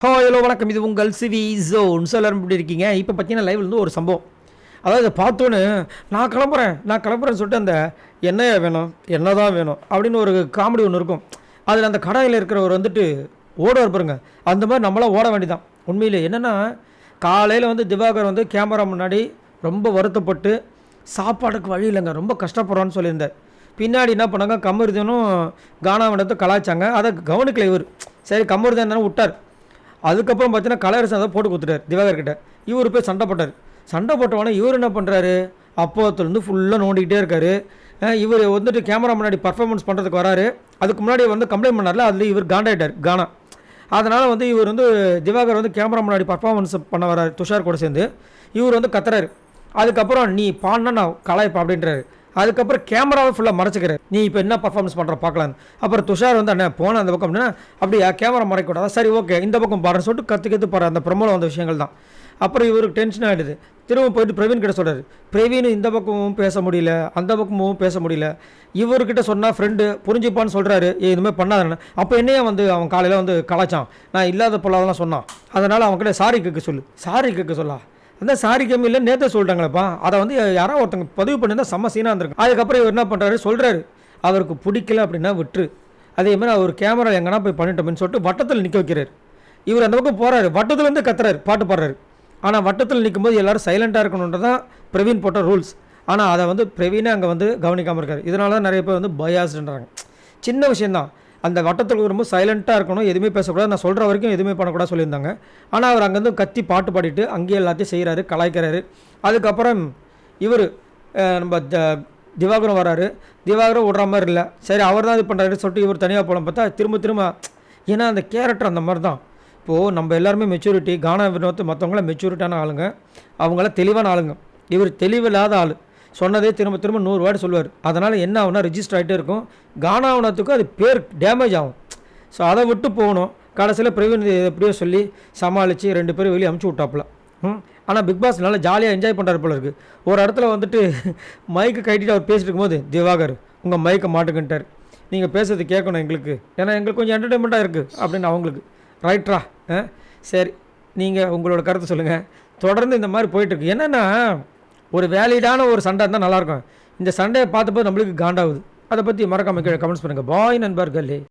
Hello வணக்கம். இது உங்கள் சிவி ஜோன். எல்லாரும் எப்படி இருக்கீங்க? இப்போ பார்த்தீங்கன்னா லைவ்ல இருந்து ஒரு சம்பவம். அதாவது இதை பார்த்தோன்னு நான் கிளம்புறேன்னு சொல்லிட்டு அந்த என்னையா வேணும், என்ன தான் வேணும் அப்படின்னு ஒரு காமெடி ஒன்று இருக்கும். அதில் அந்த கடையில் இருக்கிறவர் வந்துட்டு ஓடுவார் பாருங்க. அந்த மாதிரி நம்மளாம் ஓட வேண்டியதான். உண்மையிலே என்னென்னா, காலையில் வந்து திவாகர் வந்து கேமரா முன்னாடி ரொம்ப வருத்தப்பட்டு சாப்பாடுக்கு வழி இல்லைங்க, ரொம்ப கஷ்டப்படுறான்னு சொல்லியிருந்தார். பின்னாடி என்ன பண்ணாங்க, கமருதனும் கானாவிடத்தை கலாய்ச்சாங்க. அதை கவனிக்கலை இவர். சரி கமருதன் தானே விட்டார். அதுக்கப்புறம் பார்த்தீங்கன்னா கலரசன் அதை போட்டு கொடுத்துட்டார் திவாகர்கிட்ட. இவர் போய் சண்டை போட்டார். சண்டை போட்டவொடனே இவர் என்ன பண்ணுறாரு, அப்போத்துலேருந்து ஃபுல்லாக நோண்டிக்கிட்டே இருக்கார். இவர் வந்துட்டு கேமரா முன்னாடி பர்ஃபார்மன்ஸ் பண்ணுறதுக்கு வராரு. அதுக்கு முன்னாடி வந்து கம்ப்ளைண்ட் பண்ணார்ல, அதில் இவர் காண்டாயிட்டார் கானா. அதனால் வந்து இவர் வந்து திவாகர் வந்து கேமரா முன்னாடி பர்ஃபார்மன்ஸ் பண்ண வராரு துஷார் கூட சேர்ந்து. இவர் வந்து கத்துறாரு. அதுக்கப்புறம் நீ பாடினா நான் கலாய்ப்பா அப்படின்றாரு. அதுக்கப்புறம் கேமராவை ஃபுல்லாக மறைச்சிக்கிறார். நீ இப்போ என்ன பர்ஃபார்மன்ஸ் பண்ணுற பார்க்கலான்னு. அப்புறம் துஷார் வந்து அண்ணா போன அந்த பக்கம் அப்படின்னா அப்படியா கேமரா மறைக்கூடாதா, சரி ஓகே இந்த பக்கம் பாடுறேன்னு சொல்லிட்டு கற்று பாரு. அந்த ப்ரமோவில் வந்த விஷயங்கள் தான். அப்புறம் இவருக்கு டென்ஷன் ஆகிடுது. திரும்ப போயிட்டு பிரவீன் கிட்ட சொல்கிறார். பிரவீன் இந்த பக்கமும் பேச முடியல, அந்த பக்கமும் பேச முடியல. இவர்கிட்ட சொன்னால் ஃப்ரெண்டு புரிஞ்சுப்பான்னு சொல்கிறாரு. இதுமாதிரி பண்ணாதானே. அப்போ என்னையே வந்து அவன் காலையில் வந்து கலாச்சான், நான் இல்லாத பொல்லாதெல்லாம் சொன்னான். அதனால் அவன்கிட்ட சாரி கேட்க சொல்லா. அந்த சாரி கேம் இல்லை நேற்று சொல்லிட்டாங்களேப்பா. அதை வந்து யாரோ ஒருத்தங்க பதிவு பண்ணியிருந்தா செம்ம சீனாக இருந்திருக்கு. அதுக்கப்புறம் இவர் என்ன பண்ணுறாரு, சொல்கிறாரு அவருக்கு பிடிக்கல அப்படின்னா விட்டுரு. அதேமாதிரி அவர் கேமரா எங்கன்னா போய் பண்ணிட்டோம்னு சொல்லிட்டு வட்டத்தில் நிற்க வைக்கிறார். இவர் அந்த பக்கம் போகிறாரு, வட்டத்துலேருந்து கத்துறாரு, பாட்டு பாடுறாரு. ஆனால் வட்டத்தில் நிற்கும்போது எல்லோரும் சைலண்ட்டாக இருக்கணுன்றது தான் பிரவீன் போட்ட ரூல்ஸ். ஆனால் அதை வந்து பிரவீனே அங்கே வந்து கவனிக்காமல் இருக்கார். இதனால தான் நிறைய பேர் வந்து பயாஸ்டுன்றாங்க. சின்ன விஷயந்தான். அந்த வட்டத்தில் வரும்போது சைலண்ட்டாக இருக்கணும், எதுவுமே பேசக்கூடாது, நான் சொல்கிற வரைக்கும் எதுவுமே பண்ணக்கூடாது சொல்லியிருந்தாங்க. ஆனால் அவர் அங்கேருந்து கத்தி பாட்டு பாடிட்டு அங்கேயே எல்லாத்தையும் செய்கிறாரு, கலாய்க்கிறாரு. அதுக்கப்புறம் இவர் நம்ம திவாகரும் வராரு. திவாகரும் விடுற மாதிரி இல்லை. சரி அவர் தான் இது பண்ணுறாரு சொல்லிட்டு இவர் தனியாக போகலாம் பார்த்தா திரும்ப ஏன்னா அந்த கேரக்டர் அந்த மாதிரி தான். இப்போது நம்ம எல்லாருமே மெச்சூரிட்டி, கானா வினோத் மற்றவங்களாம் மெச்சூரிட்டான ஆளுங்க, அவங்களாம் தெளிவான ஆளுங்க. இவர் தெளிவில்லாத ஆள். சொன்னதே திரும்ப 100 வேர்டு சொல்லுவார். அதனால் என்ன ஆகுனா ரெஜிஸ்டர் ஆகிட்டே இருக்கும். கானாவனத்துக்கும் அது பேர் டேமேஜ் ஆகும். ஸோ அதை விட்டு போகணும். கடைசியில் பிரவீன் எப்படியோ சொல்லி சமாளித்து 2 பேரும் வெளியே அமுச்சு விட்டாப்புல. ஆனால் பிக் பாஸ் நல்லா ஜாலியாக என்ஜாய் பண்ணுறாரு போல இருக்குது. ஒரு இடத்துல வந்துட்டு மைக்கை கட்டிட்டு அவர் பேசிட்டு இருக்கும்போது, திவாகர் உங்கள் மைக்கை மாட்டுக்கிட்டார், நீங்கள் பேசுறது கேட்கணும் எங்களுக்கு, ஏன்னா எங்களுக்கு கொஞ்சம் என்டர்டெயின்மெண்ட்டாக இருக்குது அப்படின்னு அவங்களுக்கு. ரைட்ரா, சரி நீங்கள் உங்களோட கருத்தை சொல்லுங்கள். தொடர்ந்து இந்த மாதிரி போயிட்டுருக்கு. என்னென்னா ஒரு வேலிடான ஒரு சண்டை இருந்தால் நல்லாயிருக்கும். இந்த சண்டையை பார்த்தப்போ நம்மளுக்கு காண்டாகுது. அதை பற்றி மறக்காம கீழே கமெண்ட்ஸ் பண்ணுங்கள். பாய் நண்பர்களே.